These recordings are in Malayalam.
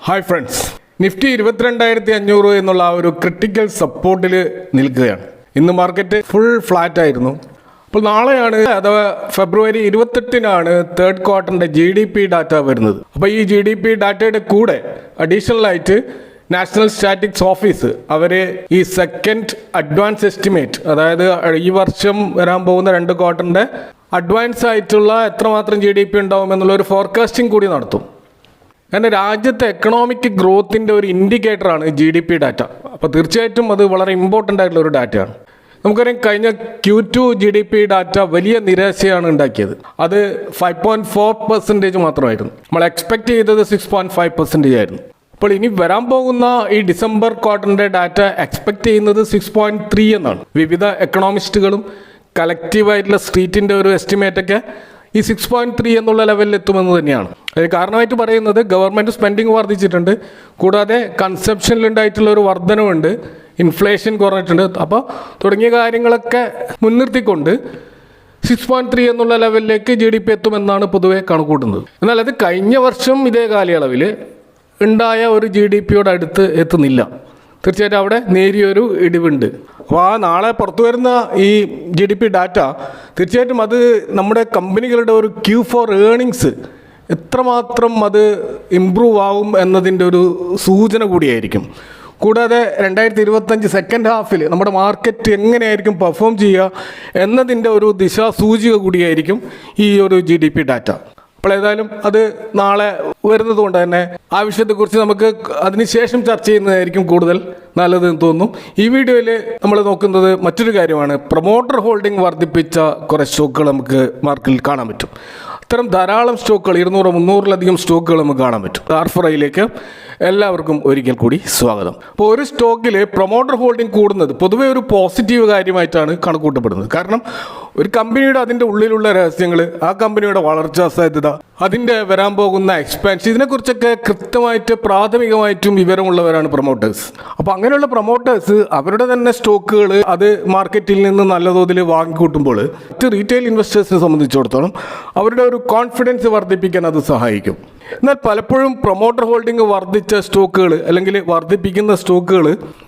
ഹായ് ഫ്രണ്ട്സ്, നിഫ്റ്റി 22,500 എന്നുള്ള ആ ഒരു ക്രിട്ടിക്കൽ സപ്പോർട്ടിൽ നിൽക്കുകയാണ്. ഇന്ന് മാർക്കറ്റ് ഫുൾ ഫ്ലാറ്റ് ആയിരുന്നു. അപ്പോൾ നാളെയാണ് അഥവാ ഫെബ്രുവരി 28-നാണ് തേർഡ് ക്വാർട്ടറിൻ്റെ GDP ഡാറ്റ വരുന്നത്. അപ്പോൾ ഈ GDP ഡാറ്റയുടെ കൂടെ അഡീഷണലായിട്ട് നാഷണൽ സ്റ്റാറ്റിക്സ് ഓഫീസ് അവർ ഈ സെക്കൻഡ് അഡ്വാൻസ് എസ്റ്റിമേറ്റ്, അതായത് ഈ വർഷം വരാൻ പോകുന്ന 2 ക്വാർട്ടറിൻ്റെ അഡ്വാൻസ് ആയിട്ടുള്ള എത്രമാത്രം GDP ഉണ്ടാവും എന്നുള്ള ഒരു ഫോർകാസ്റ്റിംഗ് കൂടി നടത്തും. കാരണം രാജ്യത്തെ എക്കണോമിക് ഗ്രോത്തിൻ്റെ ഒരു ഇൻഡിക്കേറ്ററാണ് GDP ഡാറ്റ. അപ്പോൾ തീർച്ചയായിട്ടും അത് വളരെ ഇമ്പോർട്ടൻ്റ് ആയിട്ടുള്ള ഒരു ഡാറ്റയാണ്. നമുക്കറിയാം, കഴിഞ്ഞ Q2 GDP ഡാറ്റ വലിയ നിരാശയാണ് ഉണ്ടാക്കിയത്. അത് 5.4% മാത്രമായിരുന്നു. നമ്മൾ എക്സ്പെക്ട് ചെയ്തത് 6.5% ആയിരുന്നു. അപ്പോൾ ഇനി വരാൻ പോകുന്ന ഈ ഡിസംബർ ക്വാർട്ടറിൻ്റെ ഡാറ്റ എക്സ്പെക്ട് ചെയ്യുന്നത് 6.3 എന്നാണ്. വിവിധ എക്കണോമിസ്റ്റുകളും കളക്റ്റീവായിട്ടുള്ള സ്ട്രീറ്റിൻ്റെ ഒരു എസ്റ്റിമേറ്റൊക്കെ ഈ 6.3 എന്നുള്ള ലെവലിൽ എത്തുമെന്ന് തന്നെയാണ്. അതിന് കാരണമായിട്ട് പറയുന്നത് ഗവൺമെൻറ് സ്പെൻഡിങ് വർദ്ധിച്ചിട്ടുണ്ട്, കൂടാതെ കൺസപ്ഷനിലുണ്ടായിട്ടുള്ള ഒരു വർധനവുണ്ട്, ഇൻഫ്ലേഷൻ കുറഞ്ഞിട്ടുണ്ട്. അപ്പോൾ തുടങ്ങിയ കാര്യങ്ങളൊക്കെ മുൻനിർത്തിക്കൊണ്ട് 6.3 എന്നുള്ള ലെവലിലേക്ക് GDP എത്തുമെന്നാണ് പൊതുവെ കണക്കൂട്ടുന്നത്. എന്നാൽ അത് കഴിഞ്ഞ വർഷം ഇതേ കാലയളവിൽ ഉണ്ടായ ഒരു GDPയോട് അടുത്ത് എത്തുന്നില്ല. തീർച്ചയായിട്ടും അവിടെ നേരിയൊരു ഇടിവുണ്ട്. അപ്പോൾ ആ നാളെ പുറത്തു വരുന്ന ഈ GDP ഡാറ്റ തീർച്ചയായിട്ടും അത് നമ്മുടെ കമ്പനികളുടെ ഒരു Q4 ഏർണിങ്സ് എത്രമാത്രം അത് ഇമ്പ്രൂവ് ആവും എന്നതിൻ്റെ ഒരു സൂചന കൂടിയായിരിക്കും. കൂടാതെ 2025 സെക്കൻഡ് ഹാഫിൽ നമ്മുടെ മാർക്കറ്റ് എങ്ങനെയായിരിക്കും പെർഫോം ചെയ്യുക എന്നതിൻ്റെ ഒരു ദിശാസൂചിക കൂടിയായിരിക്കും ഈ ഒരു GDP ഡാറ്റ. അപ്പോൾ ഏതായാലും അത് നാളെ വരുന്നത് കൊണ്ട് തന്നെ ആ വിഷയത്തെക്കുറിച്ച് നമുക്ക് അതിനുശേഷം ചർച്ച ചെയ്യുന്നതായിരിക്കും കൂടുതൽ നല്ലതെന്ന് തോന്നുന്നു. ഈ വീഡിയോയിൽ നമ്മൾ നോക്കുന്നത് മറ്റൊരു കാര്യമാണ്. പ്രൊമോട്ടർ ഹോൾഡിംഗ് വർദ്ധിപ്പിച്ച കുറേ സ്റ്റോക്കുകൾ നമുക്ക് മാർക്കറ്റിൽ കാണാൻ പറ്റും. അത്തരം ധാരാളം സ്റ്റോക്കുകൾ 200-300-ലധികം സ്റ്റോക്കുകൾ നമുക്ക് കാണാൻ പറ്റും. R4iലേക്ക് എല്ലാവർക്കും ഒരിക്കൽ കൂടി സ്വാഗതം. അപ്പോൾ ഒരു സ്റ്റോക്കിൽ പ്രൊമോട്ടർ ഹോൾഡിംഗ് കൂടുന്നത് പൊതുവെ ഒരു പോസിറ്റീവ് കാര്യമായിട്ടാണ് കണക്കൂട്ടപ്പെടുന്നത്. കാരണം ഒരു കമ്പനിയുടെ അതിൻ്റെ ഉള്ളിലുള്ള രഹസ്യങ്ങൾ, ആ കമ്പനിയുടെ വളർച്ചാ സാധ്യത, അതിൻ്റെ വരാൻ പോകുന്ന എക്സ്പാൻഷൻ, ഇതിനെക്കുറിച്ചൊക്കെ കൃത്യമായിട്ട് പ്രാഥമികമായിട്ടും വിവരമുള്ളവരാണ് പ്രൊമോട്ടേഴ്സ്. അപ്പോൾ അങ്ങനെയുള്ള പ്രൊമോട്ടേഴ്സ് അവരുടെ തന്നെ സ്റ്റോക്കുകൾ അത് മാർക്കറ്റിൽ നിന്ന് നല്ല തോതിൽ വാങ്ങിക്കൂട്ടുമ്പോൾ മറ്റ് റീറ്റെയിൽ ഇൻവെസ്റ്റേഴ്സിനെ സംബന്ധിച്ചിടത്തോളം അവരുടെ ഒരു കോൺഫിഡൻസ് വർദ്ധിപ്പിക്കാൻ അത് സഹായിക്കും. എന്നാൽ പലപ്പോഴും പ്രൊമോട്ടർ ഹോൾഡിംഗ് വർദ്ധിച്ച സ്റ്റോക്കുകൾ അല്ലെങ്കിൽ വർദ്ധിപ്പിക്കുന്ന സ്റ്റോക്കുകൾ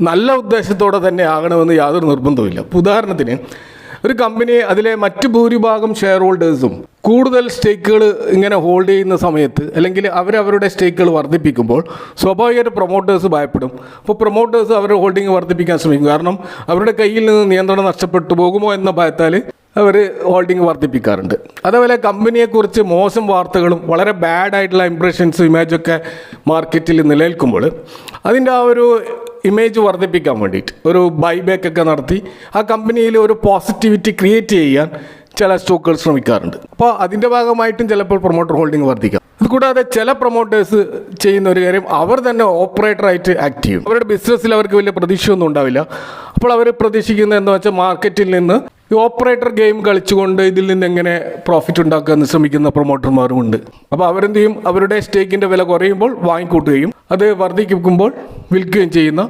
നല്ല ഉദ്ദേശത്തോടെ തന്നെ ആകണമെന്ന് യാതൊരു നിർബന്ധവുമില്ല. ഉദാഹരണത്തിന്, ഒരു കമ്പനി അതിലെ മറ്റ് ഭൂരിഭാഗം ഷെയർ ഹോൾഡേഴ്സും കൂടുതൽ സ്റ്റേക്കുകൾ ഇങ്ങനെ ഹോൾഡ് ചെയ്യുന്ന സമയത്ത് അല്ലെങ്കിൽ അവരവരുടെ സ്റ്റേക്കുകൾ വർദ്ധിപ്പിക്കുമ്പോൾ സ്വാഭാവികമായിട്ട് പ്രൊമോട്ടേഴ്സ് ഭയപ്പെടും. അപ്പോൾ പ്രൊമോട്ടേഴ്സ് അവരുടെ ഹോൾഡിംഗ് വർദ്ധിപ്പിക്കാൻ ശ്രമിക്കും. കാരണം അവരുടെ കയ്യിൽ നിന്ന് നിയന്ത്രണം നഷ്ടപ്പെട്ടു പോകുമോ എന്ന ഭയത്താൽ അവർ ഹോൾഡിംഗ് വർദ്ധിപ്പിക്കാറുണ്ട്. അതേപോലെ കമ്പനിയെക്കുറിച്ച് മോശം വാർത്തകളും വളരെ ബാഡായിട്ടുള്ള ഇംപ്രഷൻസും ഇമേജൊക്കെ മാർക്കറ്റിൽ നിലനിൽക്കുമ്പോൾ അതിൻ്റെ ആ ഒരു ഇമേജ് വർദ്ധിപ്പിക്കാൻ വേണ്ടിയിട്ട് ഒരു ബൈബാക്ക് ഒക്കെ നടത്തി ആ കമ്പനിയിൽ ഒരു പോസിറ്റിവിറ്റി ക്രിയേറ്റ് ചെയ്യാൻ ചില സ്റ്റോക്കുകൾ ശ്രമിക്കാറുണ്ട്. അപ്പോൾ അതിൻ്റെ ഭാഗമായിട്ടും ചിലപ്പോൾ പ്രൊമോട്ടർ ഹോൾഡിംഗ് വർദ്ധിക്കാം. അതുകൂടാതെ ചില പ്രൊമോട്ടേഴ്സ് ചെയ്യുന്ന ഒരു കാര്യം, അവർ തന്നെ ഓപ്പറേറ്ററായിട്ട് ആക്ട് ചെയ്യും. അവരുടെ ബിസിനസ്സിൽ അവർക്ക് വലിയ പ്രതീക്ഷയൊന്നും ഉണ്ടാവില്ല. അപ്പോൾ അവർ പ്രതീക്ഷിക്കുന്നത് എന്താ വെച്ചാൽ മാർക്കറ്റിൽ നിന്ന് ഈ ഓപ്പറേറ്റർ ഗെയിം കളിച്ചുകൊണ്ട് ഇതിൽ നിന്ന് എങ്ങനെ പ്രോഫിറ്റ് ഉണ്ടാക്കാമെന്ന് ശ്രമിക്കുന്ന പ്രൊമോട്ടർമാരും ഉണ്ട്. അപ്പോൾ അവരെന്ത് ചെയ്യും, അവരുടെ സ്റ്റേക്കിൻ്റെ വില കുറയുമ്പോൾ വാങ്ങിക്കൂട്ടുകയും അത് വർദ്ധിക്കുമ്പോൾ വിൽക്കുകയും ചെയ്യുന്ന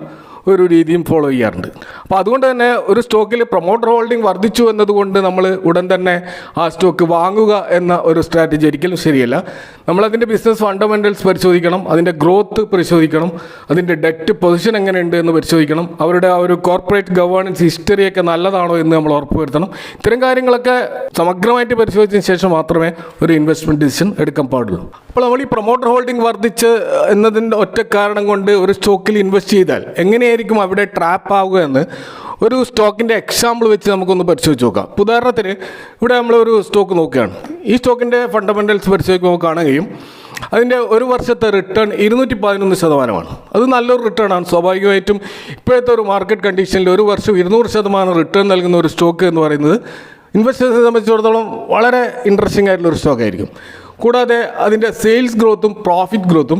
ഒരു രീതിയും ഫോളോ ചെയ്യാറുണ്ട്. അപ്പോൾ അതുകൊണ്ട് തന്നെ ഒരു സ്റ്റോക്കിൽ പ്രൊമോട്ടർ ഹോൾഡിംഗ് വർദ്ധിച്ചു എന്നതുകൊണ്ട് നമ്മൾ ഉടൻ തന്നെ ആ സ്റ്റോക്ക് വാങ്ങുക എന്ന ഒരു സ്ട്രാറ്റജി ഒരിക്കലും ശരിയല്ല. നമ്മളതിൻ്റെ ബിസിനസ് ഫണ്ടമെൻ്റൽസ് പരിശോധിക്കണം, അതിൻ്റെ ഗ്രോത്ത് പരിശോധിക്കണം, അതിൻ്റെ ഡെറ്റ് പൊസിഷൻ എങ്ങനെയുണ്ട് എന്ന് പരിശോധിക്കണം, അവരുടെ ആ ഒരു കോർപ്പറേറ്റ് ഗവേണൻസ് ഹിസ്റ്ററിയൊക്കെ നല്ലതാണോ എന്ന് നമ്മൾ ഉറപ്പുവരുത്തണം. ഇത്തരം കാര്യങ്ങളൊക്കെ സമഗ്രമായിട്ട് പരിശോധിച്ചതിന് ശേഷം മാത്രമേ ഒരു ഇൻവെസ്റ്റ്മെൻറ്റ് ഡിസിഷൻ എടുക്കാൻ പാടുള്ളൂ. അപ്പോൾ നമ്മൾ ഈ പ്രൊമോട്ടർ ഹോൾഡിംഗ് വർദ്ധിച്ച് എന്നതിൻ്റെ ഒറ്റ കാരണം കൊണ്ട് ഒരു സ്റ്റോക്കിൽ ഇൻവെസ്റ്റ് ചെയ്താൽ എങ്ങനെയായിരിക്കും അവിടെ ട്രാപ്പ് ആവുക എന്ന് ഒരു സ്റ്റോക്കിൻ്റെ എക്സാമ്പിൾ വെച്ച് നമുക്കൊന്ന് പരിശോധിച്ച് നോക്കാം. ഉദാഹരണത്തിന് ഇവിടെ നമ്മളൊരു സ്റ്റോക്ക് നോക്കുകയാണ്. ഈ സ്റ്റോക്കിൻ്റെ ഫണ്ടമെൻ്റൽസ് പരിശോധിക്കുമ്പോൾ കാണുകയും അതിൻ്റെ ഒരു വർഷത്തെ റിട്ടേൺ 211%. അത് നല്ലൊരു റിട്ടേൺ ആണ്. സ്വാഭാവികമായിട്ടും ഇപ്പോഴത്തെ ഒരു മാർക്കറ്റ് കണ്ടീഷനിൽ ഒരു വർഷം 200% റിട്ടേൺ നൽകുന്ന ഒരു സ്റ്റോക്ക് എന്ന് പറയുന്നത് ഇൻവെസ്റ്റേഴ്സിനെ സംബന്ധിച്ചിടത്തോളം വളരെ ഇൻട്രസ്റ്റിംഗ് ആയിട്ടുള്ളൊരു സ്റ്റോക്കായിരിക്കും. കൂടാതെ അതിൻ്റെ സെയിൽസ് ഗ്രോത്തും പ്രോഫിറ്റ് ഗ്രോത്തും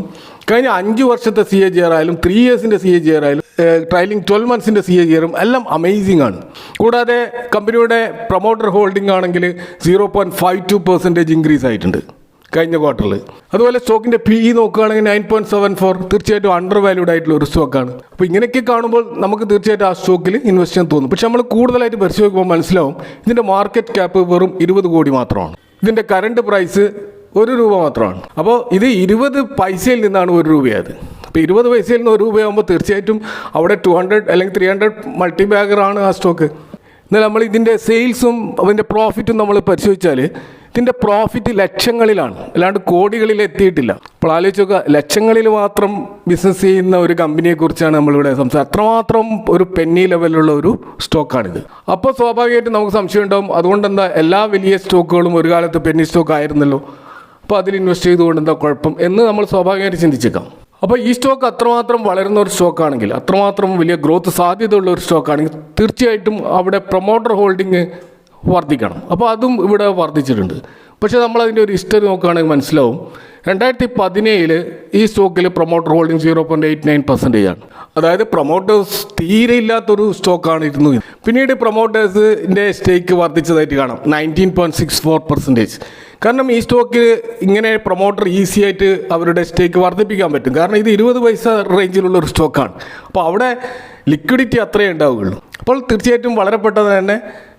കഴിഞ്ഞ 5 വർഷത്തെ CAGR ആയാലും 3 ഇയേഴ്സിൻ്റെ CAGR ആയാലും ട്രailing 12 മന്ത്സിൻ്റെ CAGR എല്ലാം അമേസിംഗ് ആണ്. കൂടാതെ കമ്പനിയുടെ പ്രൊമോട്ടർ ഹോൾഡിംഗ് ആണെങ്കിൽ 0.52% ഇൻക്രീസ് ആയിട്ടുണ്ട് കഴിഞ്ഞ ക്വാർട്ടറിൽ. അതുപോലെ സ്റ്റോക്കിൻ്റെ PE നോക്കുകയാണെങ്കിൽ 9.74, തീർച്ചയായിട്ടും അണ്ടർ വാല്യൂഡ് ആയിട്ടുള്ള ഒരു സ്റ്റോക്കാണ്. അപ്പോൾ ഇങ്ങനെയൊക്കെ കാണുമ്പോൾ നമുക്ക് തീർച്ചയായിട്ടും ആ സ്റ്റോക്കിൽ ഇൻവെസ്റ്റ് ചെയ്യാൻ തോന്നും. പക്ഷെ നമ്മൾ കൂടുതലായിട്ട് പരിശോധിക്കുമ്പോൾ മനസ്സിലാവും ഇതിൻ്റെ മാർക്കറ്റ് ക്യാപ്പ് വെറും 20 കോടി മാത്രമാണ്. ഇതിൻ്റെ കറണ്ട് പ്രൈസ് ₹1 മാത്രമാണ്. അപ്പോൾ ഇത് 20 പൈസയിൽ നിന്നാണ് ₹1. ഇപ്പോൾ 20 പൈസയിൽ നിന്ന് 1 രൂപയാകുമ്പോൾ തീർച്ചയായിട്ടും അവിടെ 200 അല്ലെങ്കിൽ 300 മൾട്ടി ബാഗറാണ് ആ സ്റ്റോക്ക്. എന്നാൽ നമ്മൾ ഇതിൻ്റെ സെയിൽസും അതിൻ്റെ പ്രോഫിറ്റും നമ്മൾ പരിശോധിച്ചാൽ ഇതിൻ്റെ പ്രോഫിറ്റ് ലക്ഷങ്ങളിലാണ്, അല്ലാണ്ട് കോടികളിൽ എത്തിയിട്ടില്ല. അപ്പോൾ ആലോചിച്ച് നോക്കുക, ലക്ഷങ്ങളിൽ മാത്രം ബിസിനസ് ചെയ്യുന്ന ഒരു കമ്പനിയെക്കുറിച്ചാണ് നമ്മളിവിടെ അത്രമാത്രം ഒരു പെന്നി ലെവലുള്ള ഒരു സ്റ്റോക്കാണിത്. അപ്പോൾ സ്വാഭാവികമായിട്ടും നമുക്ക് സംശയം ഉണ്ടാവും, അതുകൊണ്ട് എന്താ എല്ലാ വലിയ സ്റ്റോക്കുകളും ഒരു കാലത്ത് പെന്നി സ്റ്റോക്ക് ആയിരുന്നല്ലോ, അപ്പോൾ അതിൽ ഇൻവെസ്റ്റ് ചെയ്തുകൊണ്ട് എന്താ കുഴപ്പം എന്ന് നമ്മൾ സ്വാഭാവികമായിട്ട് ചിന്തിച്ചേക്കാം. അപ്പോൾ ഈ സ്റ്റോക്ക് അത്രമാത്രം വളരുന്ന ഒരു സ്റ്റോക്കാണെങ്കിൽ, അത്രമാത്രം വലിയ ഗ്രോത്ത് സാധ്യതയുള്ള ഒരു സ്റ്റോക്കാണെങ്കിൽ തീർച്ചയായിട്ടും അവിടെ പ്രൊമോട്ടർ ഹോൾഡിങ് വർദ്ധിക്കണം. അപ്പോൾ അതും ഇവിടെ വർദ്ധിച്ചിട്ടുണ്ട്. പക്ഷേ നമ്മളതിൻ്റെ ഒരു ഹിസ്റ്ററി നോക്കുകയാണെങ്കിൽ മനസ്സിലാവും, 2017 ഈ സ്റ്റോക്കിൽ പ്രൊമോട്ടർ ഹോൾഡിംഗ് 0.89% ആണ്. അതായത് പ്രൊമോട്ടേഴ്സ് തീരെ ഇല്ലാത്തൊരു സ്റ്റോക്കാണ് ഇരുന്നു. പിന്നീട് പ്രൊമോട്ടേഴ്സിൻ്റെ സ്റ്റേക്ക് വർദ്ധിച്ചതായിട്ട് കാണാം, 19.64%. കാരണം ഈ സ്റ്റോക്ക് ഇങ്ങനെ പ്രൊമോട്ടർ ഈസി ആയിട്ട് അവരുടെ സ്റ്റേക്ക് വർദ്ധിപ്പിക്കാൻ പറ്റും. കാരണം ഇത് 20 പൈസ റേഞ്ചിലുള്ള ഒരു സ്റ്റോക്കാണ്. അപ്പോൾ അവിടെ ലിക്വിഡിറ്റി അത്രയേ ഉണ്ടാവുകയുള്ളൂ. അപ്പോൾ തീർച്ചയായിട്ടും വളരെ പെട്ടെന്ന് തന്നെ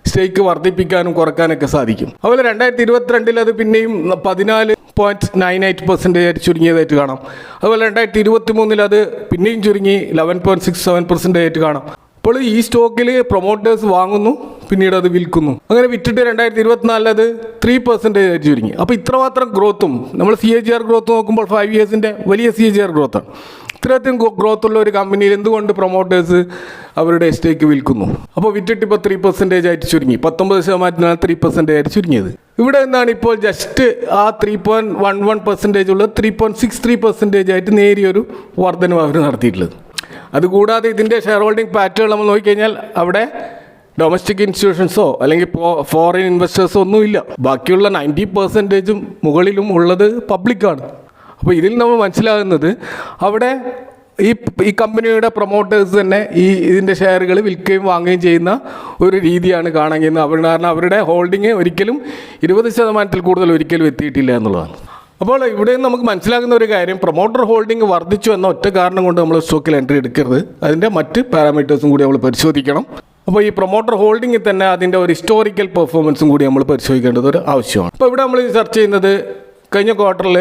സ്റ്റേക്ക് വർദ്ധിപ്പിക്കാനും കുറക്കാനൊക്കെ സാധിക്കും. അതുപോലെ 2022 അത് പിന്നെയും 14.98% ആയിട്ട് ചുരുങ്ങിയതായിട്ട് കാണാം. അതുപോലെ 2023 അത് പിന്നെയും ചുരുങ്ങി 11.67% ആയിട്ട് കാണാം. അപ്പോൾ ഈ സ്റ്റോക്കിൽ പ്രൊമോട്ടേഴ്സ് വാങ്ങുന്നു, പിന്നീട് അത് വിൽക്കുന്നു. അങ്ങനെ വിറ്റിട്ട് 2024 അത് 3% ആയിട്ട് ചുരുങ്ങി. അപ്പോൾ ഇത്രമാത്രം ഗ്രോത്തും നമ്മൾ CAGR ഗ്രോത്ത് നോക്കുമ്പോൾ 5 ഇയേഴ്സിൻ്റെ വലിയ CAGR ഗ്രോത്താണ്. ഇത്രയധികം ഗ്രോത്തുള്ള ഒരു കമ്പനിയിൽ എന്തുകൊണ്ട് പ്രൊമോട്ടേഴ്സ് അവരുടെ സ്റ്റേക്ക് വിൽക്കുന്നു? അപ്പോൾ വിറ്റിട്ട് ഇപ്പോൾ 3% ആയിട്ട് ചുരുങ്ങി, 19% 3% ആയിട്ട് ചുരുങ്ങിയത്. ഇവിടെ എന്താണ് ഇപ്പോൾ ജസ്റ്റ് ആ 3.11% ഉള്ളത് 3.63% ആയിട്ട് നേരിയൊരു വർധനവ് അവർ നടത്തിയിട്ടുള്ളത്. അതുകൂടാതെ ഇതിൻ്റെ ഷെയർ ഹോൾഡിംഗ് പാറ്റേൺ നമ്മൾ നോക്കിക്കഴിഞ്ഞാൽ അവിടെ ഡൊമസ്റ്റിക് ഇൻസ്റ്റിറ്റ്യൂഷൻസോ അല്ലെങ്കിൽ ഫോറിൻ ഇൻവെസ്റ്റേഴ്സോ ഒന്നുമില്ല. ബാക്കിയുള്ള 90% മുകളിലും ഉള്ളത് പബ്ലിക്കാണ്. അപ്പോൾ ഇതിൽ നമ്മൾ മനസ്സിലാകുന്നത് അവിടെ ഈ കമ്പനിയുടെ പ്രൊമോട്ടേഴ്സ് തന്നെ ഇതിൻ്റെ ഷെയറുകൾ വിൽക്കുകയും വാങ്ങുകയും ചെയ്യുന്ന ഒരു രീതിയാണ് കാണാൻ കഴിയുന്നത്. കാരണം അവരുടെ ഹോൾഡിങ് ഒരിക്കലും 20% കൂടുതൽ ഒരിക്കലും എത്തിയിട്ടില്ല എന്നുള്ളതാണ്. അപ്പോൾ ഇവിടെ നമുക്ക് മനസ്സിലാകുന്ന ഒരു കാര്യം, പ്രൊമോട്ടർ ഹോൾഡിംഗ് വർദ്ധിച്ചു എന്ന ഒറ്റ കാരണം കൊണ്ട് നമ്മൾ സ്റ്റോക്കിൽ എൻട്രി എടുക്കരുത്. അതിൻ്റെ മറ്റ് പാരാമീറ്റേഴ്സും കൂടി നമ്മൾ പരിശോധിക്കണം. അപ്പോൾ ഈ പ്രൊമോട്ടർ ഹോൾഡിംഗ് തന്നെ അതിൻ്റെ ഒരു ഹിസ്റ്റോറിക്കൽ പെർഫോമൻസും കൂടി നമ്മൾ പരിശോധിക്കേണ്ടത് ഒരു ആവശ്യമാണ്. അപ്പോൾ ഇവിടെ നമ്മൾ ചർച്ച ചെയ്യുന്നത് കഴിഞ്ഞ ക്വാർട്ടറിൽ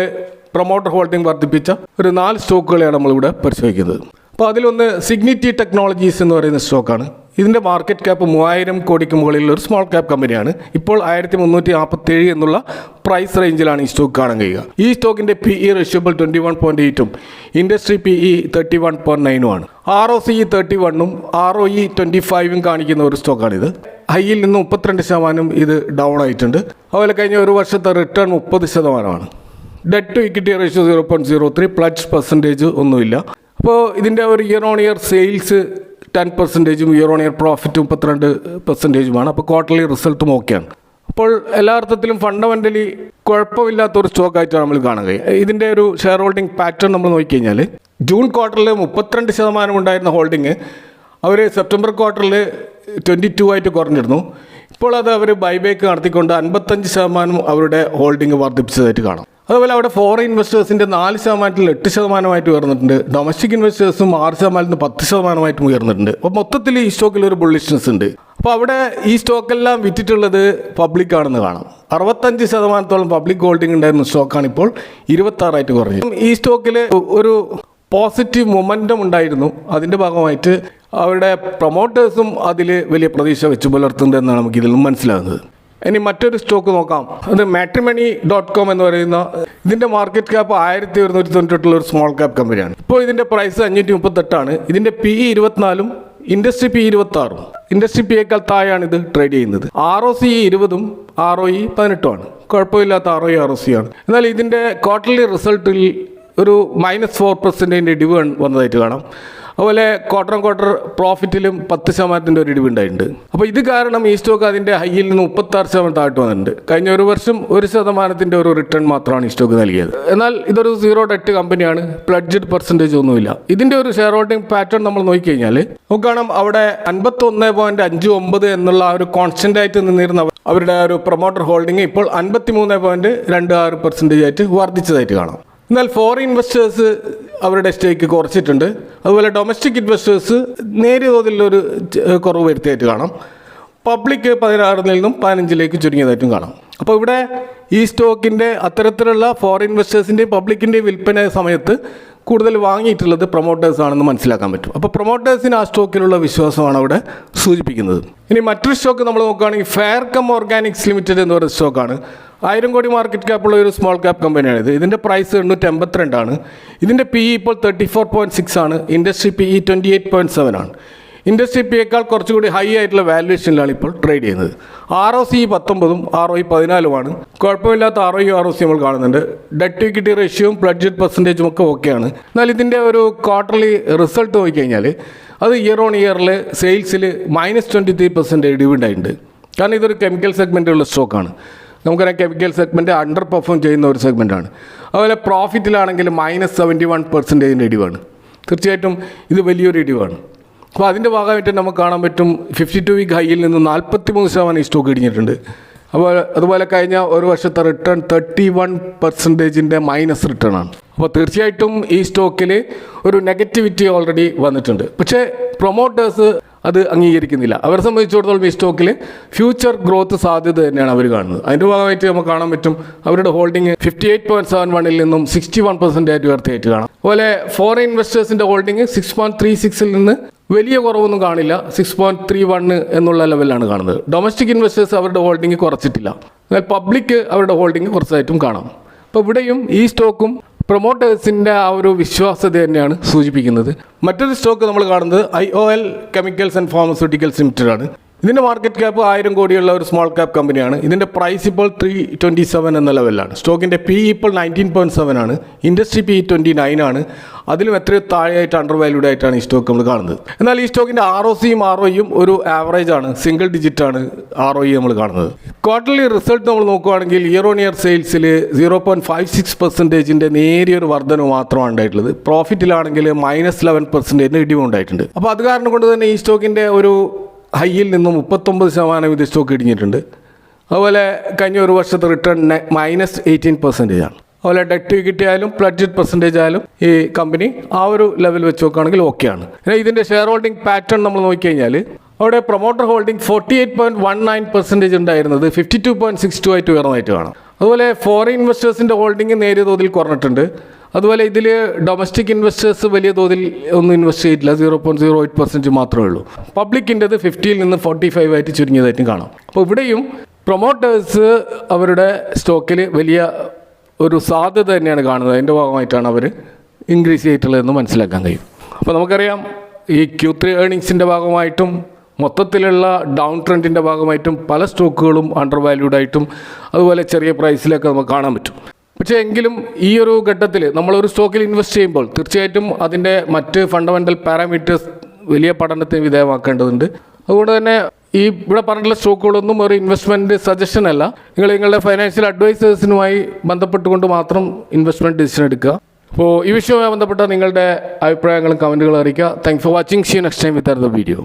പ്രൊമോട്ടർ ഹോൾഡിംഗ് വർദ്ധിപ്പിച്ച ഒരു 4 സ്റ്റോക്കുകളെയാണ് നമ്മളിവിടെ പരിശോധിക്കുന്നത്. അപ്പോൾ അതിലൊന്ന് സിഗ്നിറ്റി ടെക്നോളജീസ് എന്ന് പറയുന്ന സ്റ്റോക്കാണ്. ഇതിൻ്റെ മാർക്കറ്റ് ക്യാപ്പ് 3000 കോടിക്ക് മുകളിലുള്ള ഒരു സ്മോൾ ക്യാപ്പ് കമ്പനിയാണ്. ഇപ്പോൾ 1347 എന്നുള്ള പ്രൈസ് റേഞ്ചിലാണ് ഈ സ്റ്റോക്ക് കാണാൻ കഴിയുക. ഈ സ്റ്റോക്കിൻ്റെ PE റേഷ്യോ 21.8ഉം ഇൻഡസ്ട്രി PE 31.9ഉം ആണ്. ROCE 31ഉം ROE 25ഉം കാണിക്കുന്ന ഒരു സ്റ്റോക്കാണിത്. ഹൈയിൽ നിന്ന് 32% ഇത് ഡൗൺ ആയിട്ടുണ്ട്. അതുപോലെ കഴിഞ്ഞ ഒരു വർഷത്തെ റിട്ടേൺ 30%ആണ്. Debt to equity ratio 0.03, pledge percentage ഒന്നുമില്ല. അപ്പോൾ ഇതിൻ്റെ ഒരു year on year sales 10%, year on year profit 32%. അപ്പോൾ ക്വാർട്ടർലി റിസൾട്ടും ഓക്കെയാണ്. അപ്പോൾ എല്ലാ അർത്ഥത്തിലും ഫണ്ടമെൻ്റലി കുഴപ്പമില്ലാത്തൊരു സ്റ്റോക്കായിട്ടാണ് നമ്മൾ കാണാൻ കഴിയുക. ഇതിൻ്റെ ഒരു ഷെയർ ഹോൾഡിംഗ് പാറ്റേൺ നമ്മൾ നോക്കിക്കഴിഞ്ഞാൽ ജൂൺ ക്വാർട്ടറിൽ 32% ഉണ്ടായിരുന്ന ഹോൾഡിങ് അവർ സെപ്റ്റംബർ ക്വാർട്ടറിൽ 22 ആയിട്ട് കുറഞ്ഞിരുന്നു. ഇപ്പോൾ അത് അവർ ബൈബേക്ക് നടത്തിക്കൊണ്ട് 55% അവരുടെ ഹോൾഡിംഗ് വർദ്ധിപ്പിച്ചതായിട്ട് കാണാം. അതുപോലെ അവിടെ ഫോറിൻ ഇൻവെസ്റ്റേഴ്സിൻ്റെ 4% 8% ഉയർന്നിട്ടുണ്ട്. ഡൊമസ്റ്റിക് ഇൻവെസ്റ്റേഴ്സും 6% 10% ഉയർന്നിട്ടുണ്ട്. അപ്പോൾ മൊത്തത്തിൽ ഈ സ്റ്റോക്കിൽ ഒരു ബുള്ളിഷ്നെസ് ഉണ്ട്. അപ്പോൾ അവിടെ ഈ സ്റ്റോക്കെല്ലാം വിറ്റിട്ടുള്ളത് പബ്ലിക്കാണെന്ന് കാണാം. 65% പബ്ലിക് ഹോൾഡിംഗ് ഉണ്ടായിരുന്ന സ്റ്റോക്കാണ് ഇപ്പോൾ 26 കുറഞ്ഞു. ഈ സ്റ്റോക്കിൽ ഒരു പോസിറ്റീവ് മൊമെൻറ്റം ഉണ്ടായിരുന്നു. അതിൻ്റെ ഭാഗമായിട്ട് അവരുടെ പ്രൊമോട്ടേഴ്സും അതിൽ വലിയ പ്രതീക്ഷ വെച്ച് പുലർത്തുന്നതെന്നാണ് നമുക്ക് ഇതിൽ നിന്നും മനസ്സിലാകുന്നത്. ഇനി മറ്റൊരു സ്റ്റോക്ക് നോക്കാം. അത് matrimony.com എന്ന് പറയുന്ന ഇതിൻ്റെ മാർക്കറ്റ് ക്യാപ്പ് 1198 ഒരു സ്മോൾ ക്യാപ്പ് കമ്പനിയാണ്. ഇപ്പോൾ ഇതിൻ്റെ പ്രൈസ് 538 ഇതിൻ്റെ PE 24ഉം ഇൻഡസ്ട്രി PE 26ഉം. ഇൻഡസ്ട്രി PEയേക്കാൾ താഴെയാണ് ഇത് ട്രേഡ് ചെയ്യുന്നത്. ROCE 20ഉം ROE 18ഉമാണ്. കുഴപ്പമില്ലാത്ത ROE ആണ്. എന്നാൽ ഇതിൻ്റെ ക്വാർട്ടർലി റിസൾട്ടിൽ ഒരു -4% ഇടിവ് വന്നതായിട്ട് കാണാം. അതുപോലെ ക്വാർട്ടർ പ്രോഫിറ്റിലും 10% ഒരു ഇടിവ് ഉണ്ടായിട്ടുണ്ട്. അപ്പോൾ ഇത് കാരണം ഈ സ്റ്റോക്ക് അതിൻ്റെ ഹൈയിൽ നിന്ന് 36% താഴ്ത്തു വന്നിട്ടുണ്ട്. കഴിഞ്ഞ ഒരു വർഷം 1% ഒരു റിട്ടേൺ മാത്രമാണ് ഈ സ്റ്റോക്ക് നൽകിയത്. എന്നാൽ ഇതൊരു 0 ഡെറ്റ് കമ്പനിയാണ്. പ്ലഡ്ജഡ് പെർസെൻറ്റേജ് ഒന്നുമില്ല. ഇതിൻ്റെ ഒരു ഷെയർ ഹോൾഡിംഗ് പാറ്റേൺ നമ്മൾ നോക്കിക്കഴിഞ്ഞാൽ നമുക്ക് കാണാം അവിടെ 51.59 എന്നുള്ള ഒരു കോൺസ്റ്റൻ്റ് ആയിട്ട് നിന്നിരുന്ന അവരുടെ ഒരു പ്രൊമോട്ടർ ഹോൾഡിംഗ് ഇപ്പോൾ 53.26% ആയിട്ട് വർദ്ധിച്ചതായിട്ട് കാണാം. എന്നാൽ ഫോറിൻ ഇൻവെസ്റ്റേഴ്സ് അവരുടെ സ്റ്റേക്ക് കുറച്ചിട്ടുണ്ട്. അതുപോലെ ഡൊമസ്റ്റിക് ഇൻവെസ്റ്റേഴ്സ് നേരിയ തോതിലൊരു കുറവ് വരുത്തിയായിട്ട് കാണാം. പബ്ലിക് 16 നിന്നും 15 ചുരുങ്ങിയതായിട്ടും കാണാം. അപ്പോൾ ഇവിടെ ഈ സ്റ്റോക്കിൻ്റെ അത്തരത്തിലുള്ള ഫോറിൻ ഇൻവെസ്റ്റേഴ്സിൻ്റെയും പബ്ലിക്കിൻ്റെയും വിൽപ്പന സമയത്ത് കൂടുതൽ വാങ്ങിയിട്ടുള്ളത് പ്രൊമോട്ടേഴ്സ് ആണെന്ന് മനസ്സിലാക്കാൻ പറ്റും. അപ്പോൾ പ്രൊമോട്ടേഴ്സിന് ആ സ്റ്റോക്കിലുള്ള വിശ്വാസമാണ് അവിടെ സൂചിപ്പിക്കുന്നത്. ഇനി മറ്റൊരു സ്റ്റോക്ക് നമ്മൾ നോക്കുകയാണെങ്കിൽ ഫെയർകം ഓർഗാനിക്സ് ലിമിറ്റഡ് എന്ന് പറയുന്ന സ്റ്റോക്കാണ്. 1000 കോടി മാർക്കറ്റ് ക്യാപ്പുള്ള ഒരു സ്മോൾ ക്യാപ്പ് കമ്പനിയാണിത്. ഇതിൻ്റെ പ്രൈസ് 882 ആണ്. ഇതിൻ്റെ PE ഇപ്പോൾ 34.6 ആണ്. ഇൻഡസ്ട്രി PE 28.7 ആണ്. ഇൻഡസ്ട്രി PEയേക്കാൾ കുറച്ചുകൂടി ഹൈ ആയിട്ടുള്ള വാല്യുവേഷനിലാണ് ഇപ്പോൾ ട്രേഡ് ചെയ്യുന്നത്. ROC 19ഉം ROE 14ഉമാണ്. കുഴപ്പമില്ലാത്ത ROC നമ്മൾ കാണുന്നുണ്ട്. ഡെറ്റ് ടു ഇക്വിറ്റി റേഷ്യോയും ബഡ്ജറ്റ് പെർസെൻറ്റേജും ഒക്കെ ഓക്കെയാണ്. എന്നാൽ ഇതിൻ്റെ ഒരു ക്വാർട്ടർലി റിസൾട്ട് നോക്കിക്കഴിഞ്ഞാൽ അത് ഇയർ ഓൺ ഇയറിൽ സെയിൽസിൽ -23% ഇടിവുണ്ടായിട്ടുണ്ട്. കാരണം ഇതൊരു കെമിക്കൽ സെഗ്മെൻറ്റുള്ള സ്റ്റോക്കാണ്. നമുക്കറിയാം കെമിക്കൽ സെഗ്മെൻറ്റ് അണ്ടർ പെർഫോം ചെയ്യുന്ന ഒരു സെഗ്മെൻറ്റാണ്. അതുപോലെ പ്രോഫിറ്റിലാണെങ്കിൽ -71% ഇടിവാണ്. തീർച്ചയായിട്ടും ഇത് വലിയൊരു ഇടിവാണ്. അപ്പോൾ അതിൻ്റെ ഭാഗമായിട്ട് നമുക്ക് കാണാൻ പറ്റും 52 വീക്ക് ഹൈയിൽ നിന്ന് 43% ഈ സ്റ്റോക്ക് ഇടിഞ്ഞിട്ടുണ്ട്. അപ്പോൾ അതുപോലെ കഴിഞ്ഞ ഒരു വർഷത്തെ റിട്ടേൺ 31% മൈനസ് റിട്ടേൺ ആണ്. അപ്പോൾ തീർച്ചയായിട്ടും ഈ സ്റ്റോക്കിൽ ഒരു നെഗറ്റിവിറ്റി ഓൾറെഡി വന്നിട്ടുണ്ട്. പക്ഷേ പ്രൊമോട്ടേഴ്സ് അത് അംഗീകരിക്കുന്നില്ല. അവരെ സംബന്ധിച്ചിടത്തോളം ഈ സ്റ്റോക്കിൽ ഫ്യൂച്ചർ ഗ്രോത്ത് സാധ്യത തന്നെയാണ് അവർ കാണുന്നത്. അതിൻ്റെ ഭാഗമായിട്ട് നമുക്ക് കാണാൻ പറ്റും അവരുടെ ഹോൾഡിംഗ് 58.71 നിന്നും 61% ആയിട്ട് ഉയർത്തിയായിട്ട് കാണാം. അതുപോലെ ഫോറിൻ ഇൻവെസ്റ്റേഴ്സിൻ്റെ ഹോൾഡിംഗ് 6.36 നിന്ന് വലിയ കുറവൊന്നും കാണില്ല, 6.31 എന്നുള്ള ലെവലിലാണ് കാണുന്നത്. ഡൊമസ്റ്റിക് ഇൻവെസ്റ്റേഴ്സ് അവരുടെ ഹോൾഡിംഗ് കുറച്ചിട്ടില്ല. എന്നാൽ പബ്ലിക് അവരുടെ ഹോൾഡിംഗ് കുറച്ചായിട്ടും കാണാം. അപ്പോൾ ഇവിടെയും ഈ സ്റ്റോക്കും പ്രൊമോട്ടേഴ്സിൻ്റെ ആ ഒരു വിശ്വാസ്യത തന്നെയാണ് സൂചിപ്പിക്കുന്നത്. മറ്റൊരു സ്റ്റോക്ക് നമ്മൾ കാണുന്നത് IOL chemicals and pharmaceuticals limited ആണ്. ഇതിൻ്റെ മാർക്കറ്റ് ക്യാപ്പ് 1000 കോടിയുള്ള ഒരു സ്മോൾ ക്യാപ്പ് കമ്പനിയാണ്. ഇതിൻ്റെ പ്രൈസ് ഇപ്പോൾ 327 എന്ന ലെവലിലാണ്. സ്റ്റോക്കിൻ്റെ PE ഇപ്പോൾ 19.7 ആണ്. ഇൻഡസ്ട്രി PE 29 ആണ്. അതിലും എത്രയോ താഴെയായിട്ട് അണ്ടർ വാല്യൂഡ് ആയിട്ടാണ് ഈ സ്റ്റോക്ക് നമ്മൾ കാണുന്നത്. എന്നാൽ ഈ സ്റ്റോക്കിൻ്റെ ROCയും ROEയും ഒരു ആവറേജ് ആണ്, സിംഗിൾ ഡിജിറ്റ് ആണ് ROE നമ്മൾ കാണുന്നത്. ക്വാർട്ടർലി റിസൾട്ട് നമ്മൾ നോക്കുകയാണെങ്കിൽ ഇയർ ഓൺ ഇയർ സെയിൽസിൽ 0.56% നേരിയൊരു വർധന മാത്രമാണ് ഉണ്ടായിട്ടുള്ളത്. പ്രോഫിറ്റിലാണെങ്കിൽ -11% ഇടിവും ഉണ്ടായിട്ടുണ്ട്. അപ്പോൾ അത് കാരണം കൊണ്ട് തന്നെ ഈ സ്റ്റോക്കിൻ്റെ ഒരു ഹൈയിൽ നിന്നും 39% ഇത് സ്റ്റോക്ക് ഇടിഞ്ഞിട്ടുണ്ട്. അതുപോലെ കഴിഞ്ഞ ഒരു വർഷത്തെ റിട്ടേൺ -18% ആണ്. അതുപോലെ ഡെറ്റ് ഇക്വിറ്റി ആയാലും ബഡ്ജറ്റ് പെർസെൻറ്റേജ് ആയാലും ഈ കമ്പനി ആ ഒരു ലെവൽ വെച്ച് നോക്കുകയാണെങ്കിൽ ഓക്കെയാണ്. ഇതിൻ്റെ ഷെയർ ഹോൾഡിംഗ് പാറ്റേൺ നമ്മൾ നോക്കിക്കഴിഞ്ഞാൽ അവിടെ പ്രൊമോട്ടർ ഹോൾഡിംഗ് 48.19% ഉണ്ടായിരുന്നത് 52.62 ആയിട്ട് ഉയർന്നതായിട്ട് കാണാം. അതുപോലെ ഫോറിൻ ഇൻവെസ്റ്റേഴ്സിൻ്റെ ഹോൾഡിംഗ് നേരിയ തോതിൽ കുറഞ്ഞിട്ടുണ്ട്. അതുപോലെ ഇതിൽ ഡൊമസ്റ്റിക് ഇൻവെസ്റ്റേഴ്സ് വലിയ തോതിൽ ഒന്നും ഇൻവെസ്റ്റ് ചെയ്തിട്ടില്ല, 0.08% മാത്രമേ ഉള്ളൂ. പബ്ലിക്കിൻ്റെത് 50ൽ നിന്ന് 45 ആയിട്ട് ചുരുങ്ങിയതായിട്ടും കാണാം. അപ്പോൾ ഇവിടെയും പ്രൊമോട്ടേഴ്സ് അവരുടെ സ്റ്റോക്കിൽ വലിയ ഒരു സാധ്യത തന്നെയാണ് കാണുന്നത്. അതിൻ്റെ ഭാഗമായിട്ടാണ് അവർ ഇൻക്രീസ് ചെയ്തിട്ടുള്ളതെന്ന് മനസ്സിലാക്കാൻ കഴിയും. അപ്പോൾ നമുക്കറിയാം ഈ Q3 ഏർണിങ്സിൻ്റെ ഭാഗമായിട്ടും മൊത്തത്തിലുള്ള ഡൗൺ ട്രെൻഡിൻ്റെ ഭാഗമായിട്ടും പല സ്റ്റോക്കുകളും അണ്ടർ വാല്യൂഡായിട്ടും അതുപോലെ ചെറിയ പ്രൈസിലൊക്കെ നമുക്ക് കാണാൻ പറ്റും. പക്ഷേ എങ്കിലും ഈ ഒരു ഘട്ടത്തിൽ നമ്മളൊരു സ്റ്റോക്കിൽ ഇൻവെസ്റ്റ് ചെയ്യുമ്പോൾ തീർച്ചയായിട്ടും അതിൻ്റെ മറ്റ് ഫണ്ടമെൻ്റൽ പാരാമീറ്റേഴ്സ് വലിയ പഠനത്തിന് വിധേയമാക്കേണ്ടതുണ്ട്. അതുകൊണ്ട് തന്നെ ഈ ഇവിടെ പറഞ്ഞിട്ടുള്ള സ്റ്റോക്കുകളൊന്നും ഒരു ഇൻവെസ്റ്റ്മെൻറ്റ് സജഷൻ അല്ല. നിങ്ങളുടെ ഫൈനാൻഷ്യൽ അഡ്വൈസേഴ്സിനുമായി ബന്ധപ്പെട്ടുകൊണ്ട് മാത്രം ഇൻവെസ്റ്റ്മെൻറ്റ് ഡിസിഷൻ എടുക്കുക. അപ്പോൾ ഈ വിഷയവുമായി ബന്ധപ്പെട്ട നിങ്ങളുടെ അഭിപ്രായങ്ങളും കമൻറ്റുകളും അറിയിക്കുക. Thanks for watching. See you next time with another video.